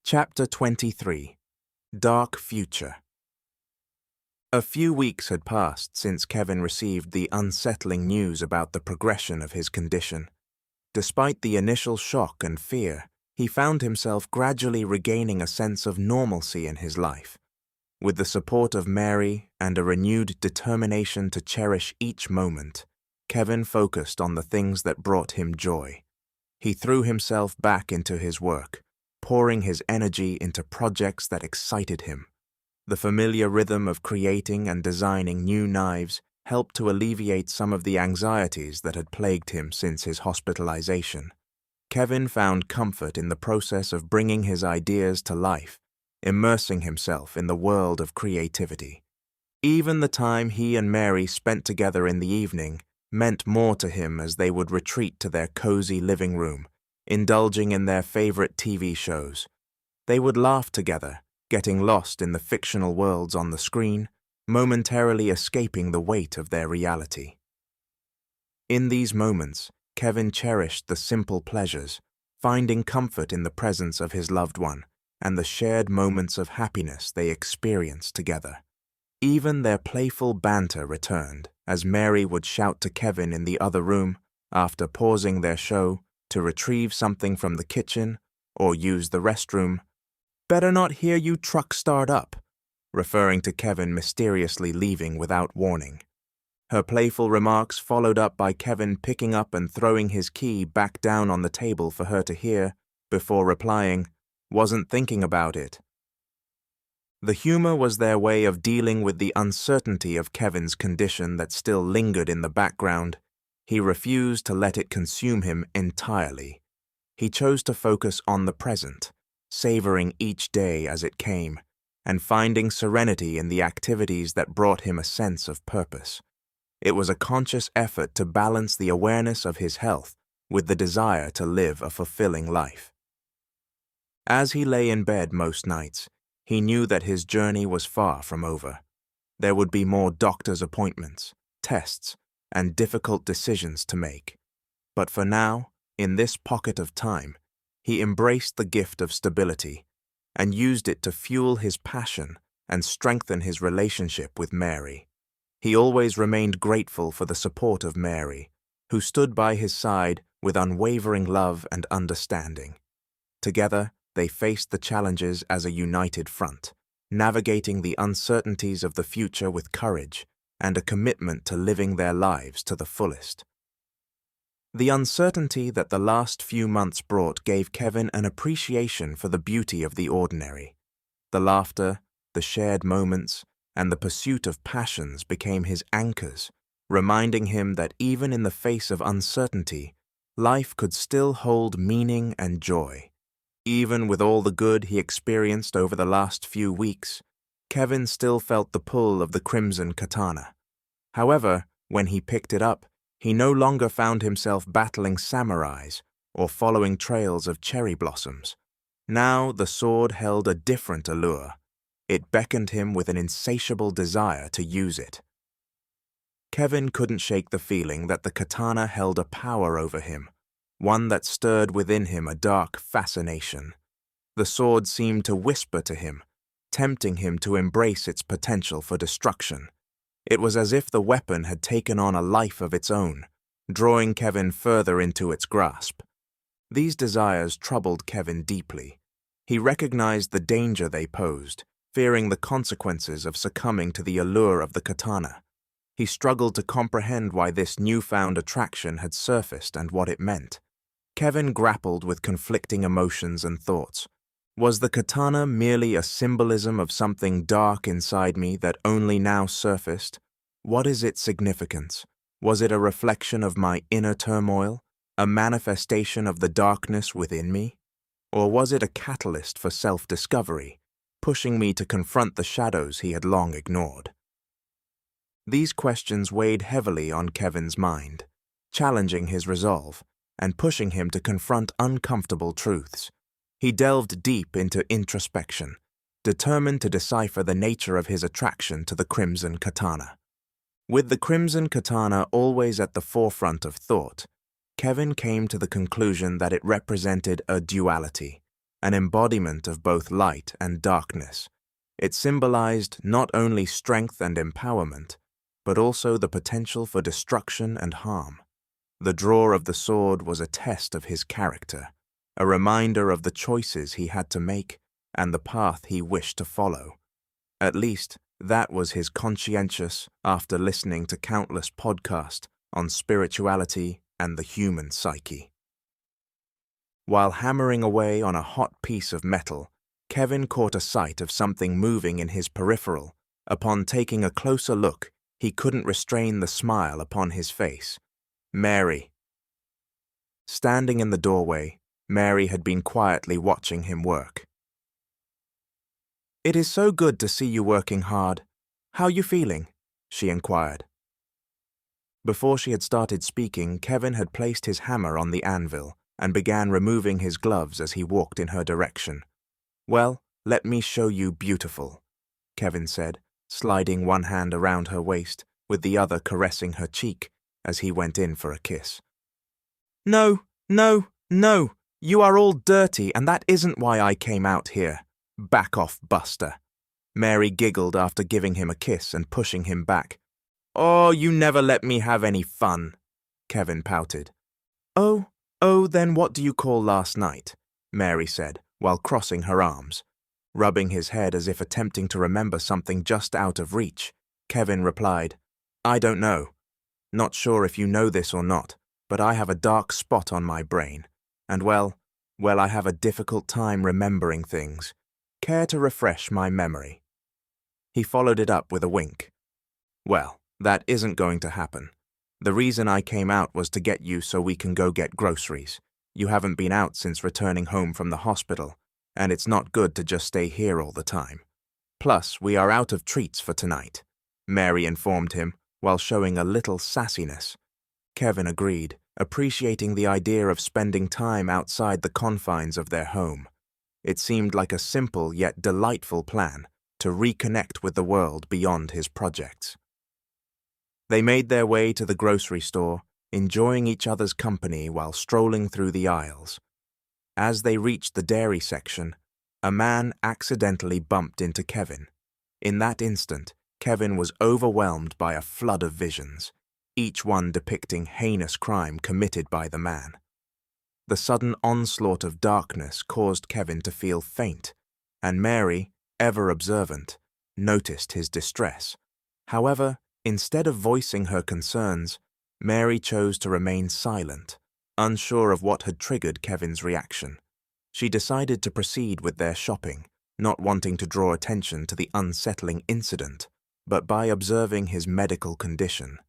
Chapter 23. Dark Future. A few weeks had passed since Kevin received the unsettling news about the progression of his condition. Despite the initial shock and fear, he found himself gradually regaining a sense of normalcy in his life. With the support of Mary and a renewed determination to cherish each moment, Kevin focused on the things that brought him joy. He threw himself back into his work, pouring his energy into projects that excited him. The familiar rhythm of creating and designing new knives helped to alleviate some of the anxieties that had plagued him since his hospitalization. Kevin found comfort in the process of bringing his ideas to life, immersing himself in the world of creativity. Even the time he and Mary spent together in the evening meant more to him as they would retreat to their cozy living room, indulging in their favorite TV shows. They would laugh together, getting lost in the fictional worlds on the screen, momentarily escaping the weight of their reality. In these moments, Kevin cherished the simple pleasures, finding comfort in the presence of his loved one and the shared moments of happiness they experienced together. Even their playful banter returned, as Mary would shout to Kevin in the other room, after pausing their show, to retrieve something from the kitchen or use the restroom. "Better not hear you truck start up," referring to Kevin mysteriously leaving without warning. Her playful remarks followed up by Kevin picking up and throwing his key back down on the table for her to hear, before replying, "Wasn't thinking about it." The humor was their way of dealing with the uncertainty of Kevin's condition that still lingered in the background. He refused to let it consume him entirely. He chose to focus on the present, savoring each day as it came, and finding serenity in the activities that brought him a sense of purpose. It was a conscious effort to balance the awareness of his health with the desire to live a fulfilling life. As he lay in bed most nights, he knew that his journey was far from over. There would be more doctor's appointments, tests, and difficult decisions to make. But for now, in this pocket of time, he embraced the gift of stability and used it to fuel his passion and strengthen his relationship with Mary. He always remained grateful for the support of Mary, who stood by his side with unwavering love and understanding. Together, they faced the challenges as a united front, navigating the uncertainties of the future with courage and a commitment to living their lives to the fullest. The uncertainty that the last few months brought gave Kevin an appreciation for the beauty of the ordinary. The laughter, the shared moments, and the pursuit of passions became his anchors, reminding him that even in the face of uncertainty, life could still hold meaning and joy. Even with all the good he experienced over the last few weeks, Kevin still felt the pull of the crimson katana. However, when he picked it up, he no longer found himself battling samurais or following trails of cherry blossoms. Now the sword held a different allure. It beckoned him with an insatiable desire to use it. Kevin couldn't shake the feeling that the katana held a power over him, one that stirred within him a dark fascination. The sword seemed to whisper to him, tempting him to embrace its potential for destruction. It was as if the weapon had taken on a life of its own, drawing Kevin further into its grasp. These desires troubled Kevin deeply. He recognized the danger they posed, fearing the consequences of succumbing to the allure of the katana. He struggled to comprehend why this newfound attraction had surfaced and what it meant. Kevin grappled with conflicting emotions and thoughts. Was the katana merely a symbolism of something dark inside me that only now surfaced? What is its significance? Was it a reflection of my inner turmoil, a manifestation of the darkness within me? Or was it a catalyst for self-discovery, pushing me to confront the shadows he had long ignored? These questions weighed heavily on Kevin's mind, challenging his resolve and pushing him to confront uncomfortable truths. He delved deep into introspection, determined to decipher the nature of his attraction to the crimson katana. With the crimson katana always at the forefront of thought, Kevin came to the conclusion that it represented a duality, an embodiment of both light and darkness. It symbolized not only strength and empowerment, but also the potential for destruction and harm. The draw of the sword was a test of his character, a reminder of the choices he had to make and the path he wished to follow. At least, that was his conscientious after listening to countless podcasts on spirituality and the human psyche. While hammering away on a hot piece of metal, Kevin caught a sight of something moving in his peripheral. Upon taking a closer look, he couldn't restrain the smile upon his face. Mary. Standing in the doorway, Mary had been quietly watching him work. "It is so good to see you working hard. How you feeling?" she inquired. Before she had started speaking, Kevin had placed his hammer on the anvil and began removing his gloves as he walked in her direction. "Well, let me show you beautiful," Kevin said, sliding one hand around her waist, with the other caressing her cheek as he went in for a kiss. "No, no, no, you are all dirty and that isn't why I came out here. Back off, Buster." Mary giggled after giving him a kiss and pushing him back. "Oh, you never let me have any fun," Kevin pouted. Oh, then what do you call last night?" Mary said, while crossing her arms. Rubbing his head as if attempting to remember something just out of reach, Kevin replied, "I don't know. Not sure if you know this or not, but I have a dark spot on my brain, and well, I have a difficult time remembering things. Care to refresh my memory?" He followed it up with a wink. "Well, that isn't going to happen. The reason I came out was to get you so we can go get groceries. You haven't been out since returning home from the hospital, and it's not good to just stay here all the time. Plus, we are out of treats for tonight," Mary informed him, while showing a little sassiness. Kevin agreed, appreciating the idea of spending time outside the confines of their home. It seemed like a simple yet delightful plan to reconnect with the world beyond his projects. They made their way to the grocery store, enjoying each other's company while strolling through the aisles. As they reached the dairy section, a man accidentally bumped into Kevin. In that instant, Kevin was overwhelmed by a flood of visions, each one depicting heinous crime committed by the man. The sudden onslaught of darkness caused Kevin to feel faint, and Mary, ever observant, noticed his distress. However, instead of voicing her concerns, Mary chose to remain silent, unsure of what had triggered Kevin's reaction. She decided to proceed with their shopping, not wanting to draw attention to the unsettling incident, but by observing his medical condition.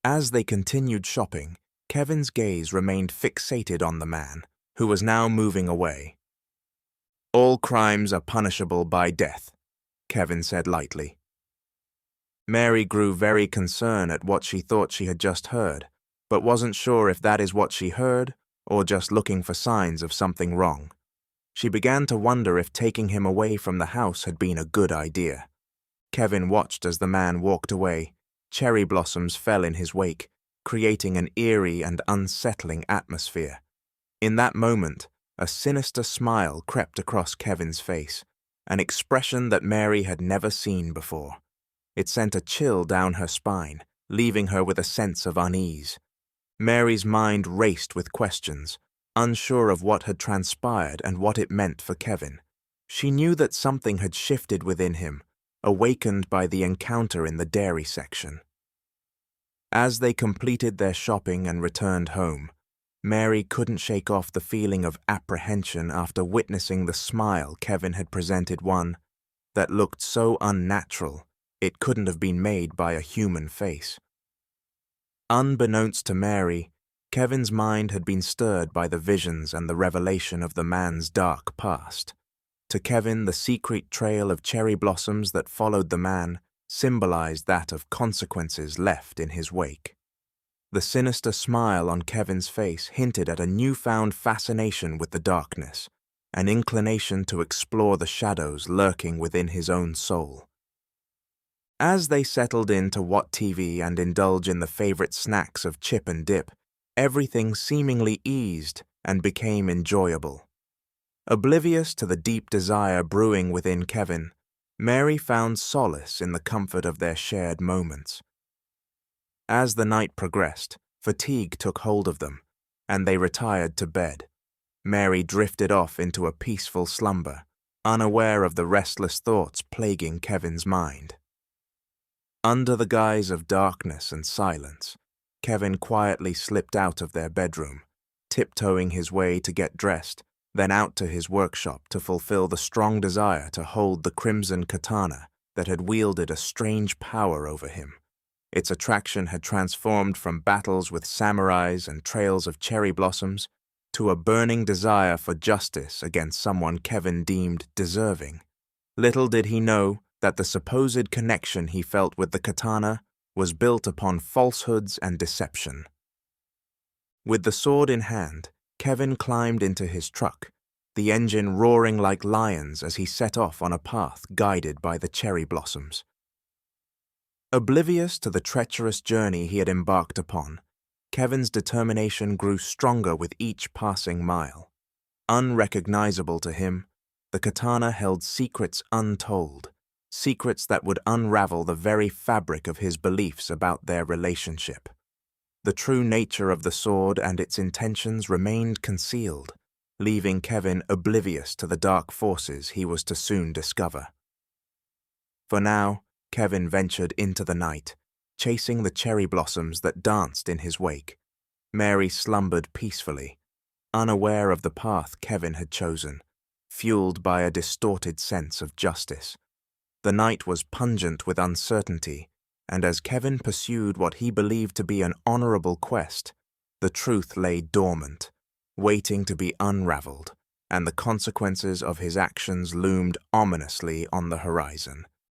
As they continued shopping, Kevin's gaze remained fixated on the man, who was now moving away. "All crimes are punishable by death," Kevin said lightly. Mary grew very concerned at what she thought she had just heard, but wasn't sure if that is what she heard or just looking for signs of something wrong. She began to wonder if taking him away from the house had been a good idea. Kevin watched as the man walked away. Cherry blossoms fell in his wake, creating an eerie and unsettling atmosphere. In that moment, a sinister smile crept across Kevin's face, an expression that Mary had never seen before. It sent a chill down her spine, leaving her with a sense of unease. Mary's mind raced with questions, unsure of what had transpired and what it meant for Kevin. She knew that something had shifted within him, awakened by the encounter in the dairy section. As they completed their shopping and returned home, Mary couldn't shake off the feeling of apprehension after witnessing the smile Kevin had presented, one that looked so unnatural it couldn't have been made by a human face. Unbeknownst to Mary, Kevin's mind had been stirred by the visions and the revelation of the man's dark past. To Kevin, the secret trail of cherry blossoms that followed the man symbolized that of consequences left in his wake. The sinister smile on Kevin's face hinted at a newfound fascination with the darkness, an inclination to explore the shadows lurking within his own soul. As they settled in to watch TV and indulge in the favorite snacks of chip and dip, everything seemingly eased and became enjoyable. Oblivious to the deep desire brewing within Kevin, Mary found solace in the comfort of their shared moments. As the night progressed, fatigue took hold of them, and they retired to bed. Mary drifted off into a peaceful slumber, unaware of the restless thoughts plaguing Kevin's mind. Under the guise of darkness and silence, Kevin quietly slipped out of their bedroom, tiptoeing his way to get dressed, then out to his workshop to fulfill the strong desire to hold the crimson katana that had wielded a strange power over him. Its attraction had transformed from battles with samurais and trails of cherry blossoms to a burning desire for justice against someone Kevin deemed deserving. Little did he know that the supposed connection he felt with the katana was built upon falsehoods and deception. With the sword in hand, Kevin climbed into his truck, the engine roaring like lions as he set off on a path guided by the cherry blossoms. Oblivious to the treacherous journey he had embarked upon, Kevin's determination grew stronger with each passing mile. Unrecognizable to him, the katana held secrets untold, secrets that would unravel the very fabric of his beliefs about their relationship. The true nature of the sword and its intentions remained concealed, leaving Kevin oblivious to the dark forces he was to soon discover. For now, Kevin ventured into the night, chasing the cherry blossoms that danced in his wake. Mary slumbered peacefully, unaware of the path Kevin had chosen, fueled by a distorted sense of justice. The night was pungent with uncertainty, and as Kevin pursued what he believed to be an honorable quest, the truth lay dormant, waiting to be unraveled, and the consequences of his actions loomed ominously on the horizon.